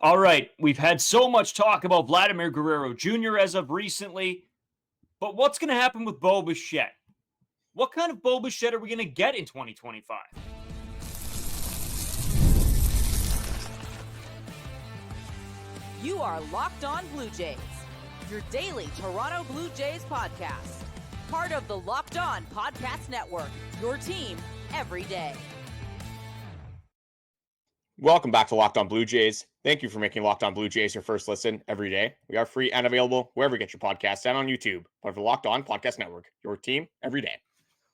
All right, we've had so much talk about Vladimir Guerrero Jr. as of recently, but what's going to happen with Bo Bichette? What kind of Bo Bichette are we going to get in 2025? You are Locked On Blue Jays, your daily Toronto Blue Jays podcast. Part of the Locked On Podcast Network, your team every day. Welcome back to Locked On Blue Jays. Thank you for making Locked On Blue Jays your first listen every day. We are free and available wherever you get your podcasts and on YouTube. Part of the Locked On Podcast Network, your team every day.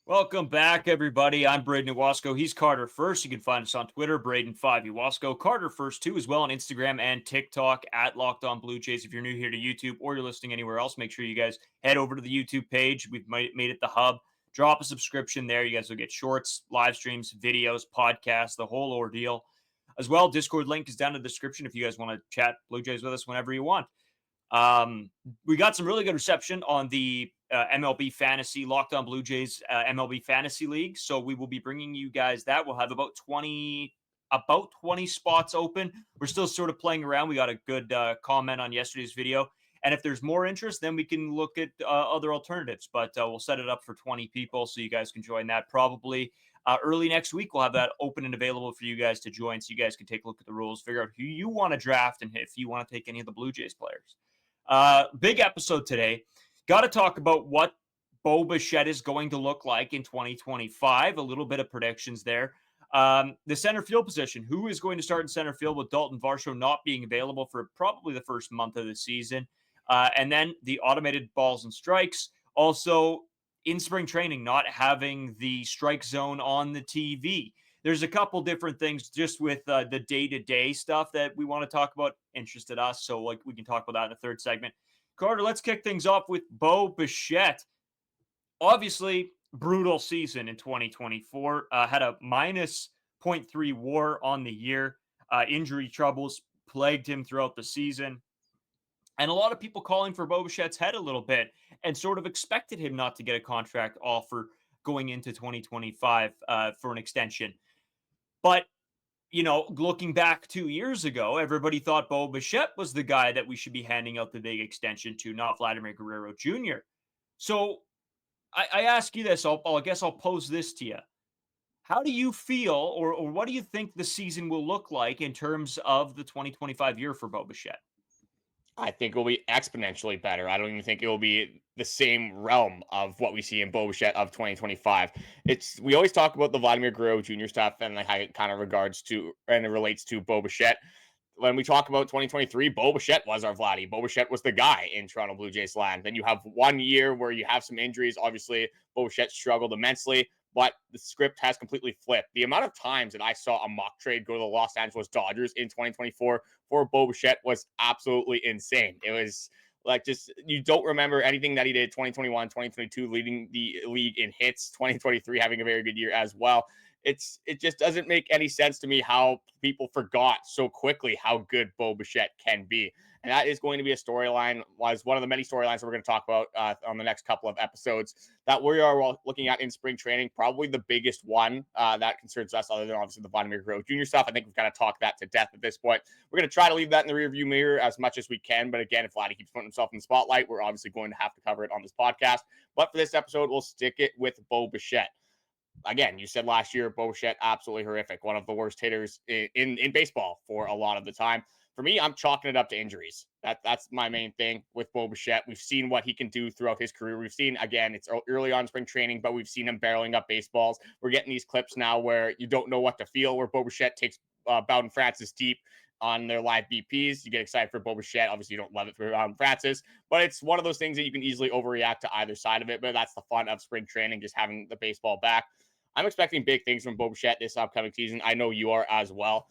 Welcome back, everybody. I'm Braden Iwasco. He's Carter First. You can find us on Twitter, Braden5Iwasco. Carter First, too, as well on Instagram and TikTok at Locked On Blue Jays. If you're new here to YouTube or you're listening anywhere else, make sure you guys head over to the YouTube page. We've made it the hub. Drop a subscription there. You guys will get shorts, live streams, videos, podcasts, the whole ordeal. As well, Discord link is down in the description if you guys want to chat Blue Jays with us whenever you want. We got some really good reception on the MLB Fantasy, Locked On Blue Jays MLB Fantasy League. So we will be bringing you guys that. We'll have about 20 spots open. We're still sort of playing around. We got a good comment on yesterday's video. And if there's more interest, then we can look at other alternatives. But we'll set it up for 20 people so you guys can join that probably. Early next week, we'll have that open and available for you guys to join so you guys can take a look at the rules, figure out who you want to draft, and if you want to take any of the Blue Jays players. Big episode today. Got to talk about what Bo Bichette is going to look like in 2025. A little bit of predictions there. The center field position. Who is going to start in center field with Daulton Varsho not being available for probably the first month of the season? And then the automated balls and strikes. Also, in spring training, not having the strike zone on the TV. There's a couple different things just with the day-to-day stuff that we want to talk about, interested us. So we can talk about that in the third segment. Carter, let's kick things off with Bo Bichette. Obviously, brutal season in 2024. Had a minus 0.3 WAR on the year. Injury troubles plagued him throughout the season. And a lot of people calling for Bo Bichette's head a little bit and sort of expected him not to get a contract offer going into 2025 for an extension. But, looking back 2 years ago, everybody thought Bo Bichette was the guy that we should be handing out the big extension to, not Vladimir Guerrero Jr. So I ask you this. I guess I'll pose this to you. How do you feel or what do you think the season will look like in terms of the 2025 year for Bo Bichette? I think it will be exponentially better. I don't even think it will be the same realm of what we see in Bo Bichette of 2025. We always talk about the Vladimir Guerrero Jr. stuff and like how it kind of relates to Bo Bichette. When we talk about 2023, Bo Bichette was our Vladdy. Bo Bichette was the guy in Toronto Blue Jays land. Then you have 1 year where you have some injuries. Obviously, Bo Bichette struggled immensely, but the script has completely flipped. The amount of times that I saw a mock trade go to the Los Angeles Dodgers in 2024 for Bo Bichette was absolutely insane. It was like you don't remember anything that he did 2021, 2022, leading the league in hits, 2023 having a very good year as well. It just doesn't make any sense to me how people forgot so quickly how good Bo Bichette can be. And that is going to be a storyline, was one of the many storylines that we're going to talk about on the next couple of episodes that we are looking at in spring training. Probably the biggest one that concerns us, other than obviously the Vladimir Guerrero Jr. stuff. I think we've got to talk that to death at this point. We're going to try to leave that in the rearview mirror as much as we can. But again, if Vladdy keeps putting himself in the spotlight, we're obviously going to have to cover it on this podcast. But for this episode, we'll stick it with Bo Bichette. Again, you said last year, Bo Bichette, absolutely horrific. One of the worst hitters in baseball for a lot of the time. For me, I'm chalking it up to injuries. That's my main thing with Bo Bichette. We've seen what he can do throughout his career. We've seen, again, it's early on spring training, but we've seen him barreling up baseballs. We're getting these clips now where you don't know what to feel, where Bo Bichette takes Bowden Francis deep on their live BPs. You get excited for Bo Bichette. Obviously, you don't love it for Francis, but it's one of those things that you can easily overreact to either side of it. But that's the fun of spring training, just having the baseball back. I'm expecting big things from Bo Bichette this upcoming season. I know you are as well.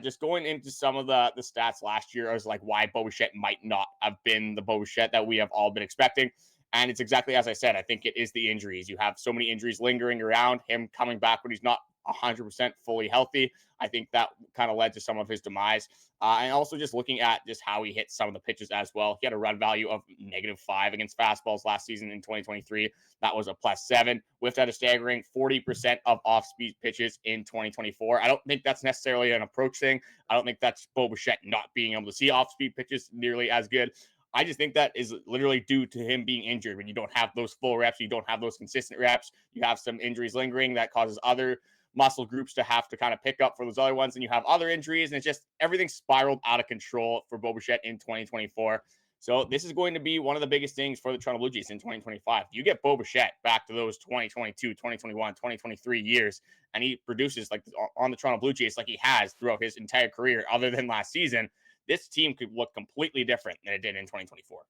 Just going into some of the stats last year, I was like, why Bo Bichette might not have been the Bo Bichette that we have all been expecting. And it's exactly as I said. I think it is the injuries. You have so many injuries lingering around. Him coming back when he's not 100% fully healthy. I think that kind of led to some of his demise. And also just looking at just how he hit some of the pitches as well. He had a run value of -5 against fastballs last season in 2023. That was a +7. Whiffed at a staggering 40% of off-speed pitches in 2024. I don't think that's necessarily an approach thing. I don't think that's Bo Bichette not being able to see off-speed pitches nearly as good. I just think that is literally due to him being injured. When you don't have those full reps, you don't have those consistent reps, you have some injuries lingering that causes other muscle groups to have to kind of pick up for those other ones. And you have other injuries, and it's just everything spiraled out of control for Bo Bichette in 2024. So this is going to be one of the biggest things for the Toronto Blue Jays in 2025. You get Bo Bichette back to those 2022, 2021, 2023 years, and he produces like on the Toronto Blue Jays like he has throughout his entire career, other than last season. This team could look completely different than it did in 2024.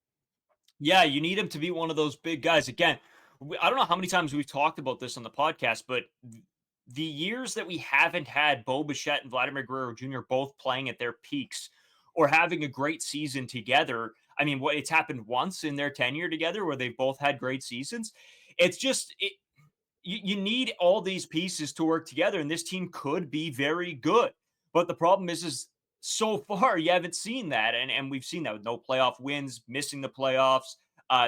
Yeah, you need him to be one of those big guys. Again, I don't know how many times we've talked about this on the podcast, but the years that we haven't had Bo Bichette and Vladimir Guerrero Jr. both playing at their peaks or having a great season together. I mean, it's happened once in their tenure together where they've both had great seasons. It's just, you need all these pieces to work together, and this team could be very good. But the problem is so far you haven't seen that, and we've seen that with no playoff wins, missing the playoffs,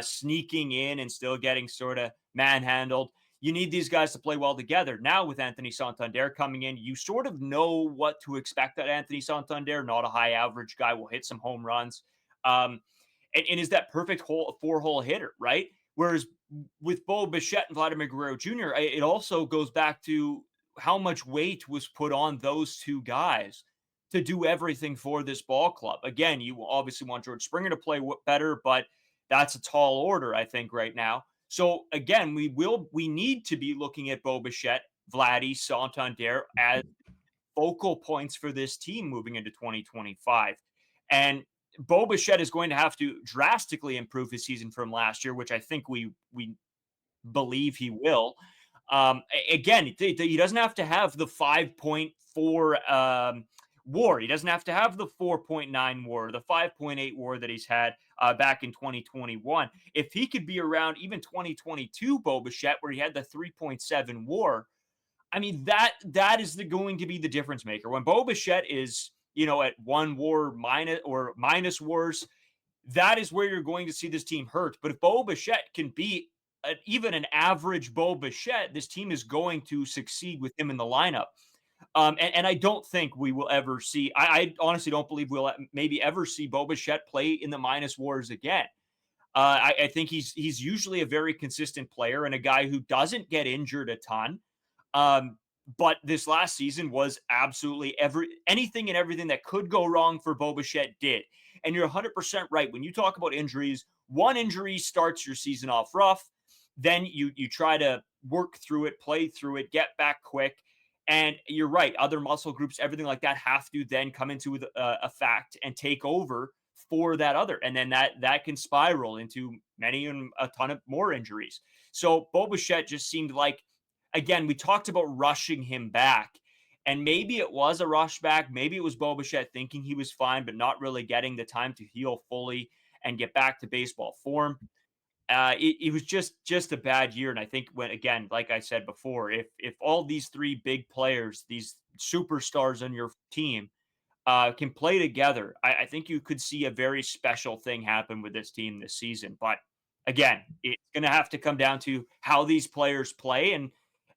sneaking in and still getting sort of manhandled. You need these guys to play well together. Now with Anthony Santander coming in, you sort of know what to expect at Anthony Santander. Not a high average guy, will hit some home runs, and is that perfect four-hole hitter, right? Whereas with Bo Bichette and Vladimir Guerrero Jr., it also goes back to how much weight was put on those two guys to do everything for this ball club. Again, you obviously want George Springer to play better, but that's a tall order, I think, right now. So again, we need to be looking at Bo Bichette, Vladdy, Santander as focal points for this team moving into 2025. And Bo Bichette is going to have to drastically improve his season from last year, which I think we believe he will. Again, he doesn't have to have the 5.4 WAR. He doesn't have to have the 4.9 WAR, the 5.8 WAR that he's had back in 2021. If he could be around even 2022 Bo Bichette, where he had the 3.7 WAR, I mean, that is going to be the difference maker. When Bo Bichette is, at 1 WAR minus WARs, that is where you're going to see this team hurt. But if Bo Bichette can be even an average Bo Bichette, this team is going to succeed with him in the lineup. And I don't think we will ever see, I honestly don't believe we'll maybe ever see Bo Bichette play in the minus WARs again. I think he's usually a very consistent player and a guy who doesn't get injured a ton. But this last season was absolutely anything and everything that could go wrong for Bo Bichette did. And you're 100% right. When you talk about injuries, one injury starts your season off rough. Then you try to work through it, play through it, get back quick. And you're right. Other muscle groups, everything like that have to then come into a fact and take over for that other. And then that can spiral into many and a ton of more injuries. So Bo Bichette just seemed like, again, we talked about rushing him back. And maybe it was a rush back. Maybe it was Bo Bichette thinking he was fine, but not really getting the time to heal fully and get back to baseball form. It was just a bad year. And I think when, again, like I said before, if all these three big players, these superstars on your team can play together, I think you could see a very special thing happen with this team this season. But again, it's going to have to come down to how these players play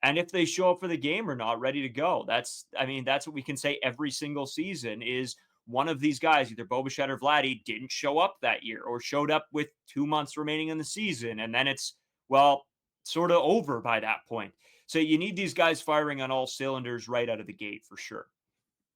and if they show up for the game or not, ready to go. That's what we can say every single season is one of these guys, either Bo Bichette or Vladdy, didn't show up that year or showed up with 2 months remaining in the season. And then it's, sort of over by that point. So you need these guys firing on all cylinders right out of the gate for sure.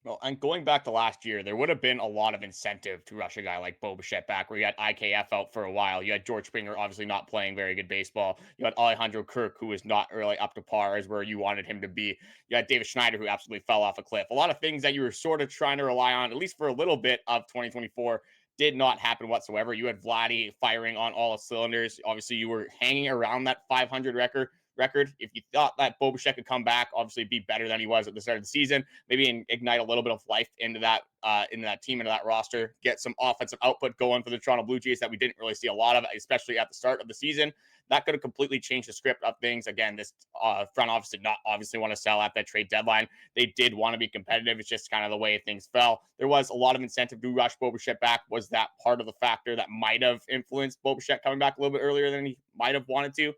Well, and going back to last year, there would have been a lot of incentive to rush a guy like Bo Bichette back, where you had IKF out for a while. You had George Springer obviously not playing very good baseball. You had Alejandro Kirk, who was not really up to par as where you wanted him to be. You had David Schneider, who absolutely fell off a cliff. A lot of things that you were sort of trying to rely on, at least for a little bit of 2024, did not happen whatsoever. You had Vladdy firing on all cylinders. Obviously, you were hanging around that 500 record record. If you thought that Bo Bichette could come back, obviously be better than he was at the start of the season, maybe ignite a little bit of life into that team, into that roster, get some offensive output going for the Toronto Blue Jays that we didn't really see a lot of, especially at the start of the season. That could have completely changed the script of things. Again, this front office did not obviously want to sell at that trade deadline. They did want to be competitive. It's just kind of the way things fell. There was a lot of incentive to rush Bo Bichette back. Was that part of the factor that might have influenced Bo Bichette coming back a little bit earlier than he might have wanted to?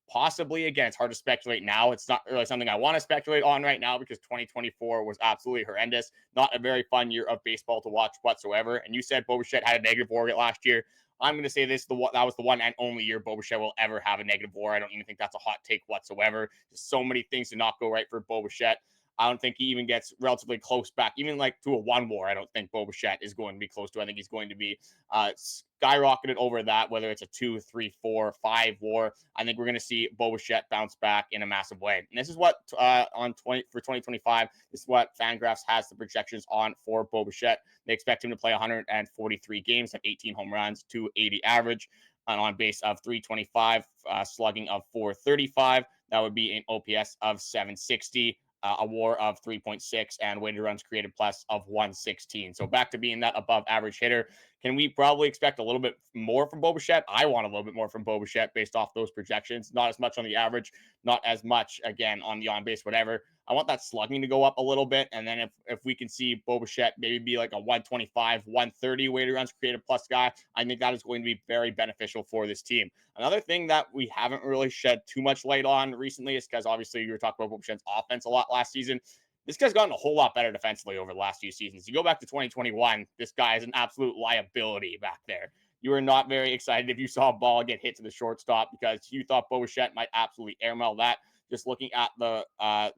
Possibly. Again, it's hard to speculate now. It's not really something I want to speculate on right now because 2024 was absolutely horrendous. Not a very fun year of baseball to watch whatsoever. And you said Bo Bichette had a negative WAR last year. I'm going to say that was the one and only year Bo Bichette will ever have a negative WAR. I don't even think that's a hot take whatsoever. Just so many things did not go right for Bo Bichette. I don't think he even gets relatively close back, even like to a 1 WAR. I don't think Bo Bichette is going to be close to. I think he's going to be skyrocketed over that, whether it's a 2, 3, 4, 5 WAR. I think we're going to see Bo Bichette bounce back in a massive way. And this is what for 2025, this is what Fangraphs has the projections on for Bo Bichette. They expect him to play 143 games, have 18 home runs, 280 average, and on base of 325, slugging of 435. That would be an OPS of 760. A WAR of 3.6 and weighted runs created plus of 116. So back to being that above average hitter. Can we probably expect a little bit more from Bo Bichette? I want a little bit more from Bo Bichette based off those projections. Not as much on the average, not as much, again, on the on-base, whatever. I want that slugging to go up a little bit. And then if we can see Bo Bichette maybe be like a 125, 130 weighted runs created plus guy, I think that is going to be very beneficial for this team. Another thing that we haven't really shed too much light on recently is because obviously you were talking about Bo Bichette's offense a lot last season. This guy's gotten a whole lot better defensively over the last few seasons. You go back to 2021, this guy is an absolute liability back there. You were not very excited if you saw a ball get hit to the shortstop because you thought Bo Bichette might absolutely airmail that. Just looking at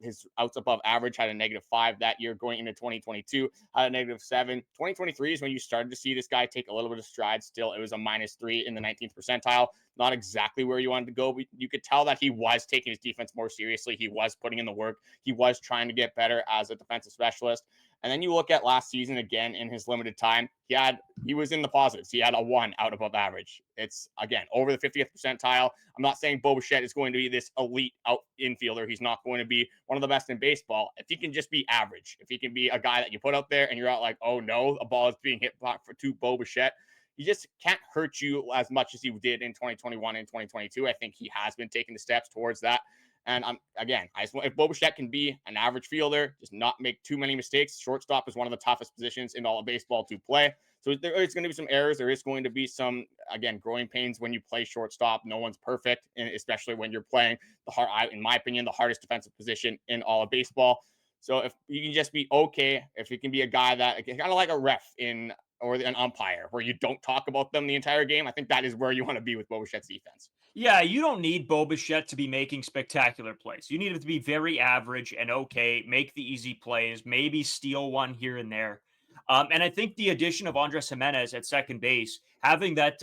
his outs above average, had a -5 that year going into 2022, had a -7. 2023 is when you started to see this guy take a little bit of stride. Still, it was a -3 in the 19th percentile. Not exactly where you wanted to go, but you could tell that he was taking his defense more seriously. He was putting in the work. He was trying to get better as a defensive specialist. And then you look at last season again in his limited time, he was in the positives. He had a 1 out above average. It's, again, over the 50th percentile. I'm not saying Bo Bichette is going to be this elite out infielder. He's not going to be one of the best in baseball. If he can just be average, if he can be a guy that you put out there and you're out like, oh no, a ball is being hit to Bo Bichette, he just can't hurt you as much as he did in 2021 and 2022. I think he has been taking the steps towards that. And if Bo Bichette can be an average fielder, just not make too many mistakes, shortstop is one of the toughest positions in all of baseball to play. So there is going to be some errors. There is going to be some, again, growing pains when you play shortstop. No one's perfect, and especially when you're playing in my opinion, the hardest defensive position in all of baseball. So if you can just be okay, if you can be a guy that kind of like a ref or an umpire where you don't talk about them the entire game, I think that is where you want to be with Bo Bichette's defense. Yeah, you don't need Bo Bichette to be making spectacular plays. You need him to be very average and okay, make the easy plays, maybe steal one here and there. And I think the addition of Andrus Gimenez at second base, having that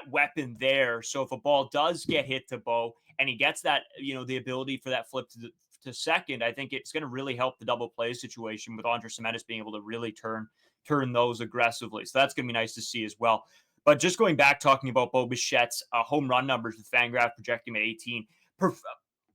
weapon there, so if a ball does get hit to Bo and he gets that, the ability for that flip to second, I think it's going to really help the double play situation with Andrus Gimenez being able to really turn those aggressively. So that's going to be nice to see as well. But just going back, talking about Bo Bichette's home run numbers with Fangraph projecting him at 18.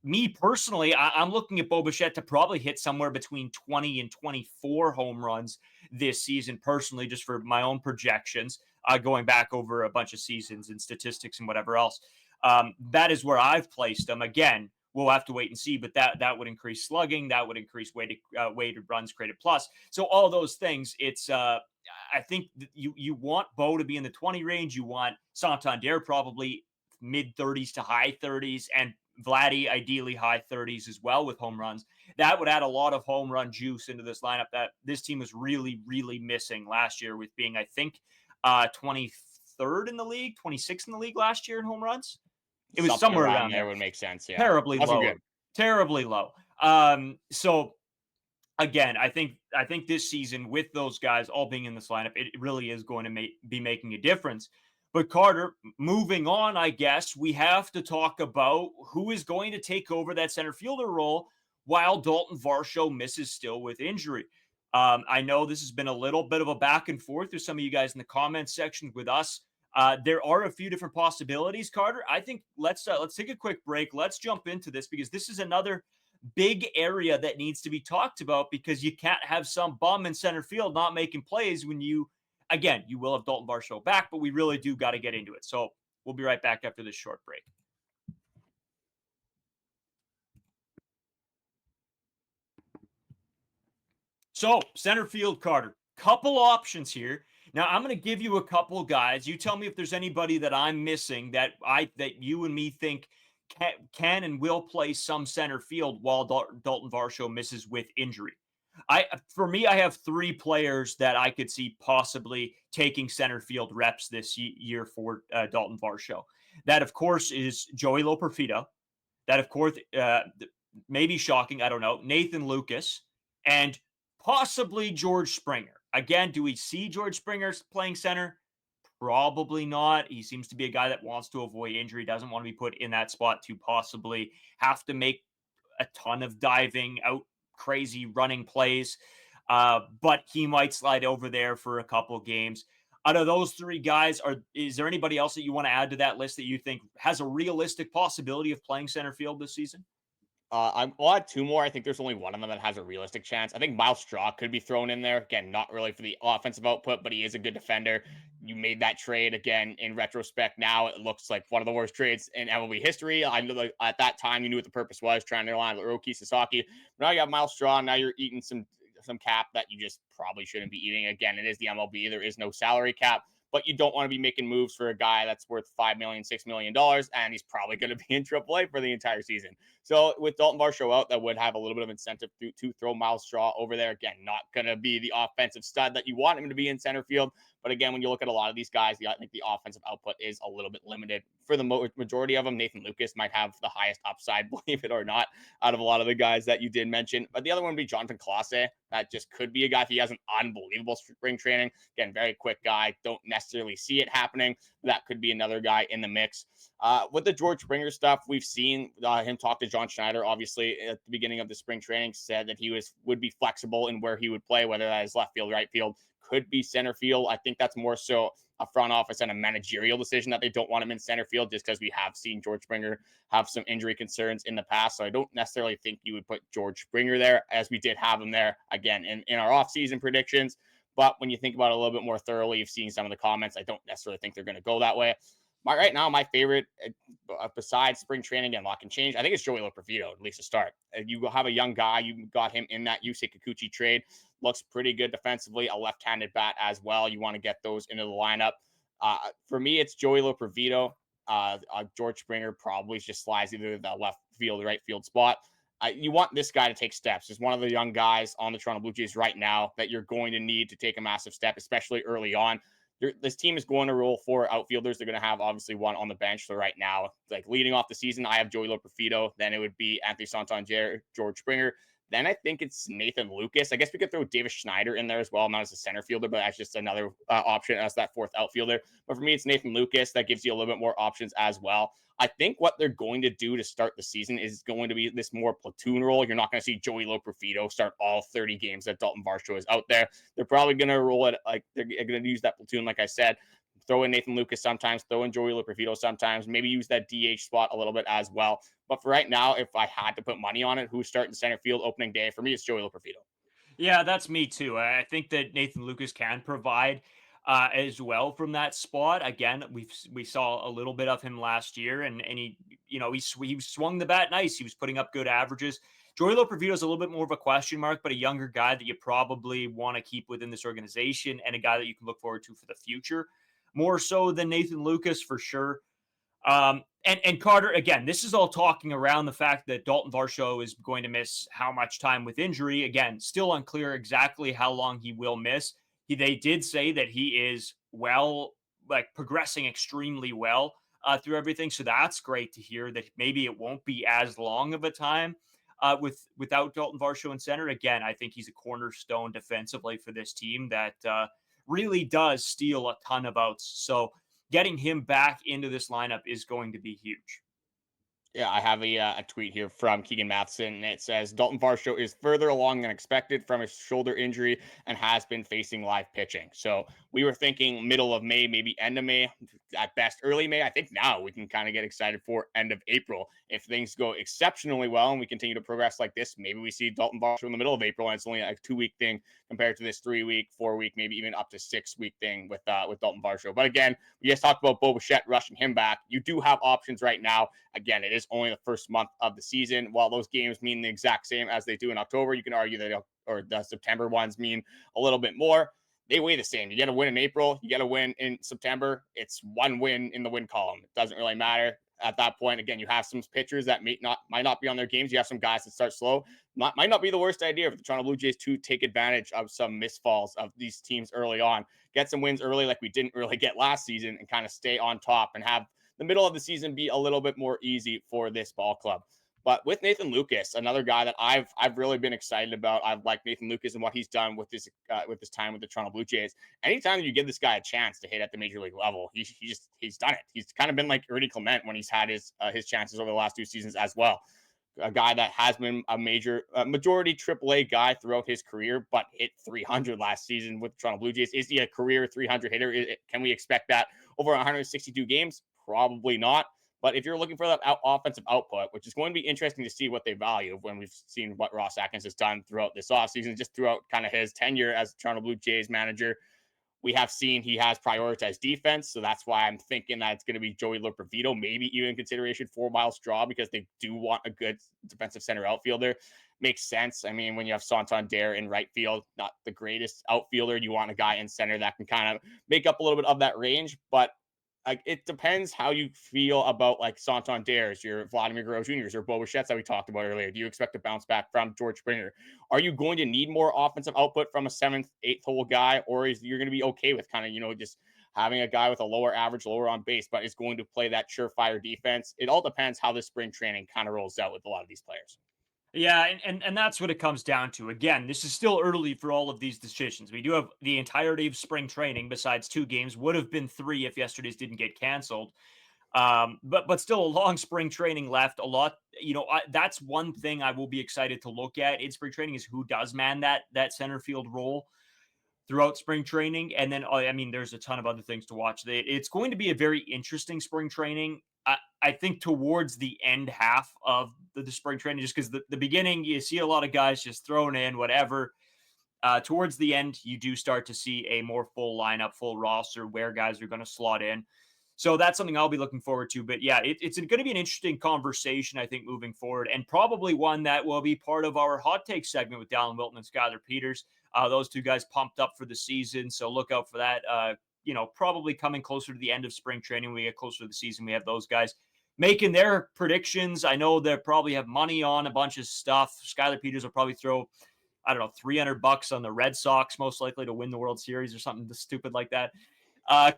Me personally, I'm looking at Bo Bichette to probably hit somewhere between 20 and 24 home runs this season, personally, just for my own projections, going back over a bunch of seasons and statistics and whatever else. That is where I've placed him. Again, we'll have to wait and see, but that would increase slugging. That would increase weighted runs created plus. So all those things, it's I think you want Bo to be in the 20 range. You want Santander probably mid 30s to high 30s, and Vladdy ideally high 30s as well with home runs. That would add a lot of home run juice into this lineup that this team was really, really missing last year, with being, I think, 23rd in the league, 26th in the league last year in home runs. It was somewhere around there. Would make sense. Yeah. Terribly low. So again, I think this season, with those guys all being in this lineup, it really is going to be making a difference. But Carter, moving on, I guess we have to talk about who is going to take over that center fielder role while Daulton Varsho misses still with injury. I know this has been a little bit of a back and forth with some of you guys in the comments section with us. There are a few different possibilities, Carter. I think let's take a quick break. Let's jump into this because this is another big area that needs to be talked about because you can't have some bum in center field not making plays when you will have Daulton Varsho back, but we really do got to get into it. So we'll be right back after this short break. So center field, Carter, couple options here. Now I'm going to give you a couple guys. You tell me if there's anybody that I'm missing that you and me think can and will play some center field while Daulton Varsho misses with injury. For me, I have three players that I could see possibly taking center field reps this year for Daulton Varsho. That, of course, is Joey Loperfido. That, of course, maybe shocking, I don't know, Nathan Lucas, and possibly George Springer. Again, do we see George Springer playing center? Probably not. He seems to be a guy that wants to avoid injury, doesn't want to be put in that spot to possibly have to make a ton of diving out, crazy running plays. But he might slide over there for a couple games. Out of those three guys, is there anybody else that you want to add to that list that you think has a realistic possibility of playing center field this season? I'll add two more. I think there's only one of them that has a realistic chance. I think Miles Straw could be thrown in there. Again, not really for the offensive output, but he is a good defender. You made that trade again in retrospect. Now it looks like one of the worst trades in MLB history. I know that at that time you knew what the purpose was, trying to align with Hiroki Sasaki. But now you have Miles Straw. Now you're eating some cap that you just probably shouldn't be eating. Again, it is the MLB. There is no salary cap. But you don't want to be making moves for a guy that's worth $5 million, $6 million, and he's probably going to be in AAA for the entire season. So with Daulton Varsho out, that would have a little bit of incentive to throw Miles Straw over there. Again, not going to be the offensive stud that you want him to be in center field. But again, when you look at a lot of these guys, I think the offensive output is a little bit limited. For the majority of them, Nathan Lucas might have the highest upside, believe it or not, out of a lot of the guys that you did mention. But the other one would be Jonathan Clase. That just could be a guy if he has an unbelievable spring training. Again, very quick guy. Don't necessarily see it happening. That could be another guy in the mix. With the George Springer stuff, we've seen him talk to John Schneider, obviously, at the beginning of the spring training, said that he would be flexible in where he would play, whether that is left field, right field, could be center field. I think that's more so a front office and a managerial decision that they don't want him in center field just because we have seen George Springer have some injury concerns in the past. So I don't necessarily think you would put George Springer there as we did have him there again in our offseason predictions. But when you think about it a little bit more thoroughly, you've seen some of the comments. I don't necessarily think they're going to go that way. Right now, my favorite, besides spring training and lock and change, I think it's Joey Loperfido, at least to start. You have a young guy. You got him in that Yusei Kikuchi trade. Looks pretty good defensively, a left-handed bat as well. You want to get those into the lineup. For me, it's Joey Loperfido. George Springer probably just slides either the left field or right field spot. You want this guy to take steps. He's one of the young guys on the Toronto Blue Jays right now that you're going to need to take a massive step, especially early on. This team is going to roll four outfielders. They're going to have obviously one on the bench. So right now, like leading off the season, I have Joey Loperfido. Then it would be Anthony Santander, George Springer. Then I think it's Nathan Lucas. I guess we could throw Davis Schneider in there as well, not as a center fielder, but that's just another option as that fourth outfielder. But for me, it's Nathan Lucas. That gives you a little bit more options as well. I think what they're going to do to start the season is going to be this more platoon role. You're not going to see Joey Loperfido start all 30 games that Daulton Varsho is out there. They're probably going to roll it like they're going to use that platoon, like I said. Throw in Nathan Lucas sometimes, throw in Joey Loperfido sometimes, maybe use that DH spot a little bit as well. But for right now, if I had to put money on it, who's starting center field opening day, for me, it's Joey Loperfido. Yeah, that's me too. I think that Nathan Lucas can provide as well from that spot. Again, we saw a little bit of him last year, and he swung the bat nice. He was putting up good averages. Joey Loperfido is a little bit more of a question mark, but a younger guy that you probably want to keep within this organization and a guy that you can look forward to for the future, more so than Nathan Lucas for sure. And Carter, again, this is all talking around the fact that Daulton Varsho is going to miss how much time with injury. Again, still unclear exactly how long he will miss. They did say that he is progressing extremely well through everything. So that's great to hear that maybe it won't be as long of a time without Daulton Varsho in center. Again, I think he's a cornerstone defensively for this team that really does steal a ton of outs. So getting him back into this lineup is going to be huge. Yeah, I have a tweet here from Keegan Matheson, and it says Daulton Varsho is further along than expected from his shoulder injury and has been facing live pitching. So we were thinking middle of May, maybe end of May, at best early May. I think now we can kind of get excited for end of April. If things go exceptionally well and we continue to progress like this, maybe we see Daulton Varsho in the middle of April, and it's only a 2-week thing compared to this 3-week, 4-week, maybe even up to 6-week thing with Daulton Varsho. But again, we just talked about Bo Bichette rushing him back. You do have options right now. Again, it is only the first month of the season. While those games mean the exact same as they do in October, you can argue that or the September ones mean a little bit more. They weigh the same. You get a win in April, you get a win in September. It's one win in the win column. It doesn't really matter at that point. Again, you have some pitchers that might not be on their games. You have some guys that start slow. Might not be the worst idea for the Toronto Blue Jays to take advantage of some misfalls of these teams early on. Get some wins early like we didn't really get last season and kind of stay on top and have the middle of the season be a little bit more easy for this ball club. But with Nathan Lukes, another guy that I've really been excited about. I've liked Nathan Lukes and what he's done with this time with the Toronto Blue Jays. Anytime you give this guy a chance to hit at the major league level, he's done it. He's kind of been like Ernie Clement when he's had his chances over the last 2 seasons as well. A guy that has been a majority AAA guy throughout his career, but hit 300 last season with the Toronto Blue Jays. Is he a career 300 hitter? Can we expect that over 162 games? Probably not. But if you're looking for that offensive output, which is going to be interesting to see what they value when we've seen what Ross Atkins has done throughout this offseason, just throughout kind of his tenure as Toronto Blue Jays manager, we have seen he has prioritized defense. So that's why I'm thinking that it's going to be Joey Lopervito, maybe even consideration for Miles Straw, because they do want a good defensive center outfielder. Makes sense. I mean, when you have Santander in right field, not the greatest outfielder, you want a guy in center that can kind of make up a little bit of that range. But it depends how you feel about like Santander's, your Vladimir Guerrero Jr.'s, or Bo Bichette's that we talked about earlier. Do you expect to bounce back from George Springer? Are you going to need more offensive output from a 7th, 8th hole guy, or is you're going to be okay with kind of, just having a guy with a lower average, lower on base, but is going to play that surefire defense? It all depends how the spring training kind of rolls out with a lot of these players. Yeah, and that's what it comes down to. Again, this is still early for all of these decisions. We do have the entirety of spring training, besides 2 games, would have been 3 if yesterday's didn't get canceled. But still a long spring training left. A lot, that's one thing I will be excited to look at in spring training is who does man that center field role throughout spring training. And then, I mean, there's a ton of other things to watch. It's going to be a very interesting spring training. I think towards the end half of the spring training, just because the beginning, you see a lot of guys just thrown in, whatever. Towards the end, you do start to see a more full lineup, full roster where guys are going to slot in. So that's something I'll be looking forward to. But yeah, it's going to be an interesting conversation, I think, moving forward, and probably one that will be part of our hot take segment with Dallin Wilton and Skylar Peters. Those 2 guys pumped up for the season, so look out for that. Probably coming closer to the end of spring training, when we get closer to the season, we have those guys making their predictions. I know they probably have money on a bunch of stuff. Skylar Peters will probably throw, I don't know, $300 on the Red Sox, most likely to win the World Series or something stupid like that.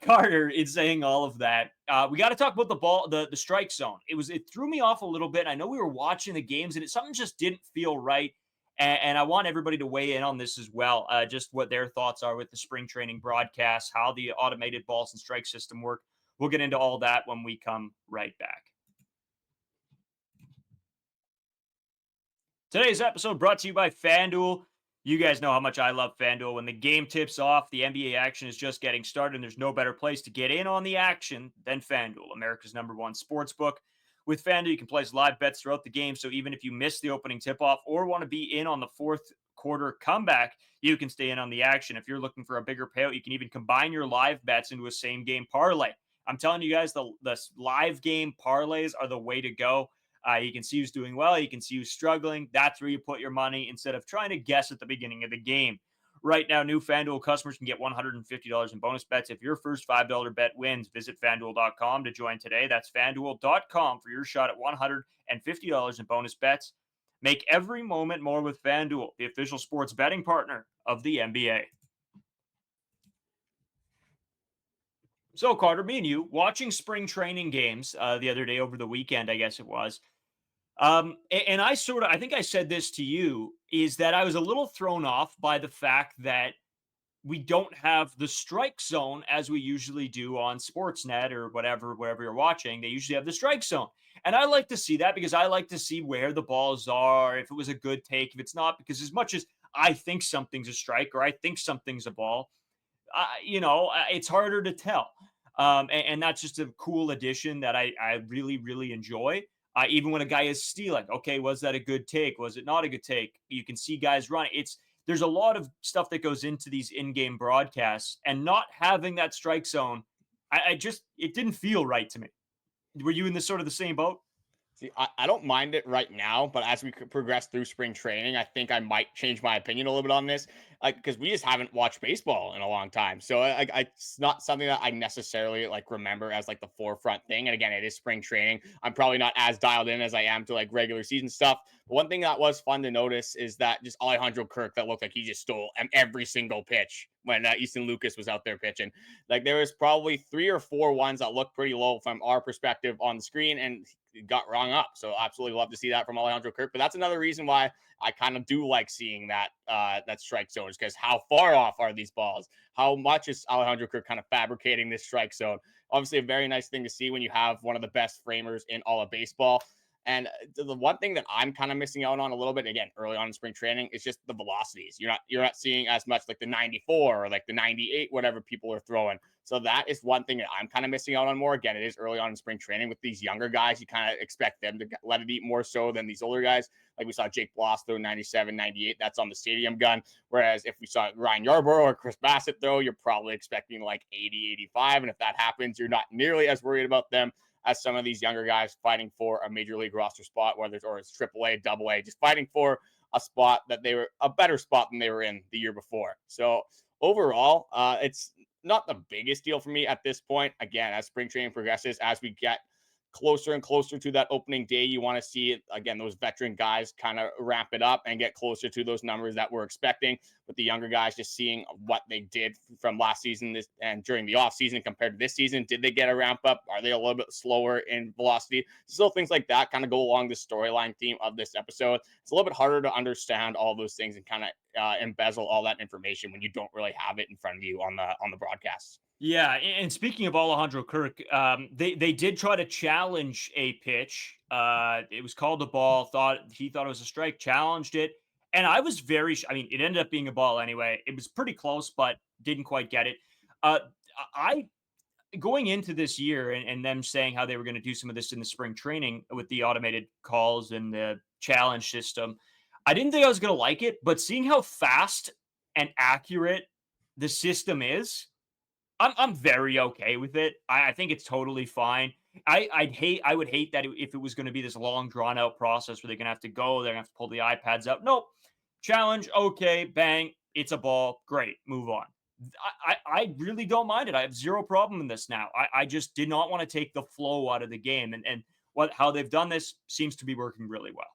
Carter is saying all of that. We got to talk about the strike zone. It threw me off a little bit. I know we were watching the games and something just didn't feel right. And I want everybody to weigh in on this as well. Just what their thoughts are with the spring training broadcast, how the automated balls and strike system work. We'll get into all that when we come right back. Today's episode brought to you by FanDuel. You guys know how much I love FanDuel. When the game tips off, the NBA action is just getting started, and there's no better place to get in on the action than FanDuel, America's #1 sportsbook. With FanDuel, you can place live bets throughout the game, so even if you miss the opening tip-off or want to be in on the 4th quarter comeback, you can stay in on the action. If you're looking for a bigger payout, you can even combine your live bets into a same-game parlay. I'm telling you guys, the live game parlays are the way to go. You can see who's doing well. You can see who's struggling. That's where you put your money instead of trying to guess at the beginning of the game. Right now, new FanDuel customers can get $150 in bonus bets if your first $5 bet wins. Visit FanDuel.com to join today. That's FanDuel.com for your shot at $150 in bonus bets. Make every moment more with FanDuel, the official sports betting partner of the NBA. So, Carter, me and you, watching spring training games the other day over the weekend, I guess it was. And I think I said this to you, is that I was a little thrown off by the fact that we don't have the strike zone as we usually do on Sportsnet or wherever you're watching. They usually have the strike zone. And I like to see that because I like to see where the balls are, if it was a good take, if it's not, because as much as I think something's a strike or I think something's a ball, it's harder to tell. And that's just a cool addition that I really, really enjoy. Even when a guy is stealing, okay, was that a good take? Was it not a good take? You can see guys run. There's a lot of stuff that goes into these in-game broadcasts, and not having that strike zone, it didn't feel right to me. Were you in this sort of the same boat? See, I don't mind it right now, but as we progress through spring training, I think I might change my opinion a little bit on this, because we just haven't watched baseball in a long time. So it's not something that I necessarily like remember as like the forefront thing. And again, it is spring training. I'm probably not as dialed in as I am to like regular season stuff. But one thing that was fun to notice is that just Alejandro Kirk, that looked like he just stole every single pitch when Easton Lucas was out there pitching. Like there was probably 3 or 4 ones that looked pretty low from our perspective on the screen, and got rung up. So absolutely love to see that from Alejandro Kirk. But that's another reason why I kind of do like seeing that that strike zone, is because how far off are these balls? How much is Alejandro Kirk kind of fabricating this strike zone? Obviously, a very nice thing to see when you have one of the best framers in all of baseball. And the one thing that I'm kind of missing out on a little bit, again, early on in spring training, is just the velocities. You're not seeing as much like the 94 or like the 98, whatever people are throwing. So that is one thing that I'm kind of missing out on more. Again, it is early on in spring training with these younger guys. You kind of expect them to let it eat more so than these older guys. Like we saw Jake Bloss throw 97, 98. That's on the stadium gun. Whereas if we saw Ryan Yarbrough or Chris Bassitt throw, you're probably expecting like 80, 85. And if that happens, you're not nearly as worried about them as some of these younger guys fighting for a major league roster spot, whether it's AAA, AA, just fighting for a spot that they were a better spot than they were in the year before. So overall, it's not the biggest deal for me at this point. Again, as spring training progresses, as we get closer and closer to that opening day, you want to see, again, those veteran guys kind of ramp it up and get closer to those numbers that we're expecting, with the younger guys just seeing what they did from last season and during the off season compared to this season. Did they get a ramp up? Are they a little bit slower in velocity? Still, things like that kind of go along the storyline theme of this episode. It's a little bit harder to understand all those things and kind of embezzle all that information when you don't really have it in front of you on the broadcasts. Yeah, and speaking of Alejandro Kirk, they did try to challenge a pitch. It was called a ball. He thought it was a strike. Challenged it, and I was I mean, it ended up being a ball anyway. It was pretty close, but didn't quite get it. Uh, I Going into this year and them saying how they were going to do some of this in the spring training with the automated calls and the challenge system. I didn't think I was going to like it, but seeing how fast and accurate the system is, I'm very okay with it. I think it's totally fine. I would hate that if it was going to be this long drawn out process where they're going to have to go, they're going to have to pull the iPads out. Nope. Challenge, okay, bang, it's a ball, great, move on. I really don't mind it. I have zero problem in this now. I just did not want to take the flow out of the game, and how they've done this seems to be working really well.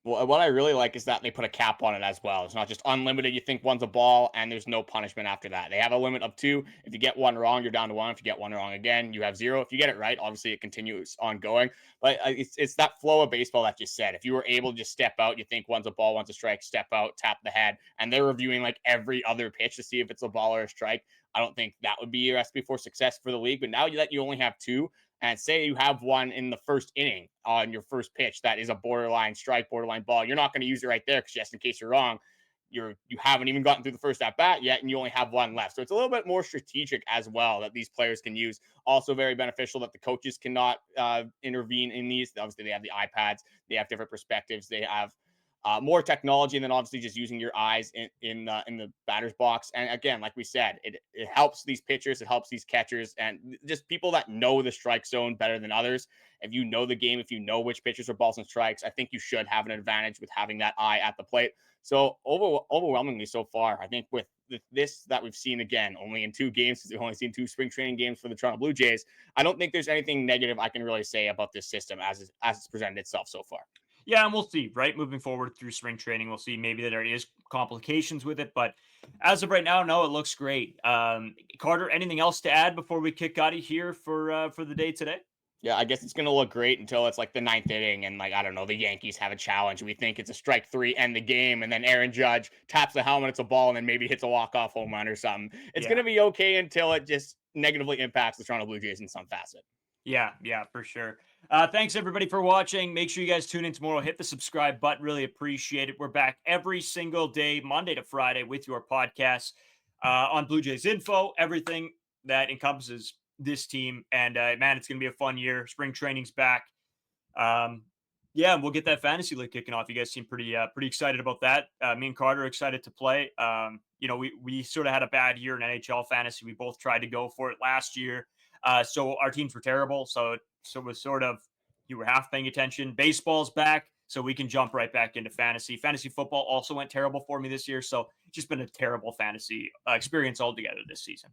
Well, what I really like is that they put a cap on it as well. It's not just unlimited. You think one's a ball and there's no punishment after that. They have a limit of 2. If you get one wrong, you're down to 1. If you get one wrong again, you have 0. If you get it right, obviously it continues ongoing. But it's that flow of baseball that you said. If you were able to just step out, you think one's a ball, one's a strike, step out, tap the head, and they're reviewing like every other pitch to see if it's a ball or a strike. I don't think that would be a recipe for success for the league. But now that you only have 2, and say you have one in the first inning on your first pitch that is a borderline strike, borderline ball, you're not going to use it right there because just in case you're wrong, you haven't even gotten through the first at bat yet, and you only have one left. So it's a little bit more strategic as well that these players can use. Also very beneficial that the coaches cannot intervene in these. Obviously, they have the iPads, they have different perspectives, they have more technology, and then obviously just using your eyes in the batter's box. And again, like we said, it helps these pitchers, it helps these catchers, and just people that know the strike zone better than others. If you know the game, if you know which pitches are balls and strikes, I think you should have an advantage with having that eye at the plate. So overwhelmingly so far, I think with this that we've seen, again, only in 2 games, because we've only seen 2 spring training games for the Toronto Blue Jays, I don't think there's anything negative I can really say about this system as it's presented itself so far. Yeah, and we'll see, right? Moving forward through spring training, we'll see maybe that there is complications with it. But as of right now, no, it looks great. Carter, anything else to add before we kick out of here for the day today? Yeah, I guess it's gonna look great until it's like the ninth inning, and like I don't know, the Yankees have a challenge. We think it's a strike three, end the game, and then Aaron Judge taps the helmet, it's a ball, and then maybe hits a walk-off home run or something. It's Yeah. gonna be okay until it just negatively impacts the Toronto Blue Jays in some facet. Yeah, for sure. Thanks everybody for watching. Make sure you guys tune in tomorrow. Hit the subscribe button. Really appreciate it. We're back every single day, Monday to Friday, with your podcast on Blue Jays info, everything that encompasses this team. And man, it's gonna be a fun year. Spring training's back. Yeah, and we'll get that fantasy league kicking off. You guys seem pretty excited about that. Me and Carter are excited to play. We sort of had a bad year in NHL fantasy. We both tried to go for it last year. So our teams were terrible. So it was sort of, you were half paying attention. Baseball's back, so we can jump right back into fantasy. Fantasy football also went terrible for me this year. So it's just been a terrible fantasy experience altogether this season.